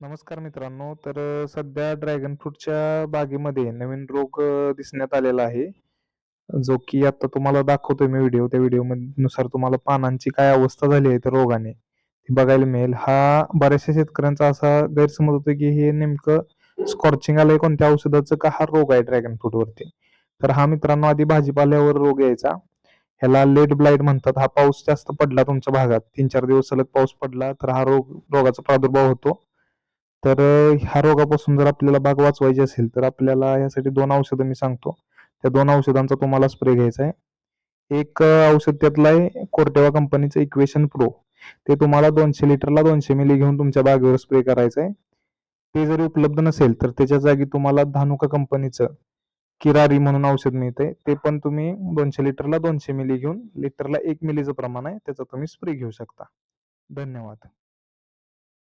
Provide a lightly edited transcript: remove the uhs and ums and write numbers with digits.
नमस्कार मित्रांनो. सध्या ड्रॅगन फ्रूटच्या बागेमध्ये नवीन रोग दिसण्यात आलेला आहे. जो की आता तुम्हाला दाखवतोय मी व्हिडिओ. त्या व्हिडिओ नुसार तुम्हाला पानांची काय अवस्था झाली आहे त्या रोगाने, ती बघायला मिळेल. हा बऱ्याचशा शेतकऱ्यांचा असा गैरसमज होतो की हे नेमकं स्कॉर्चिंग आलंय कोणत्या औषधाचं का हा रोग आहे ड्रॅगन फ्रूटवरती. तर हा मित्रांनो आधी भाजीपाल्यावर रोग यायचा. ह्याला लेट ब्लाइट म्हणतात. हा पाऊस जास्त पडला तुमच्या भागात, 3-4 दिवस सलग पाऊस पडला तर हा रोगाचा प्रादुर्भाव होतो. ह्या रोगापासून जर आपल्याला बाग वाचवायची असेल, तर आपल्याला यासाठी 2 औषधं मी सांगतो. त्या 2 औषधांचा तुम्हाला स्प्रे घ्यायचा आहे. एक औषध त्यातलं आहे कोर्टेवा कंपनीचं इक्वेशन प्रो. ते तुम्हाला 200 लिटरला 200 मिली घेऊन तुमच्या बागेवर स्प्रे करायचं आहे. ते जरी उपलब्ध नसेल, तर त्याच्या जागी तुम्हाला धानुका कंपनीचं किरारी म्हणून औषध मिळतंय. ते पण तुम्ही 200 लिटरला 200 मिली घेऊन लिटरला 1 मिलीचं प्रमाण आहे, त्याचा तुम्ही स्प्रे घेऊ शकता. धन्यवाद.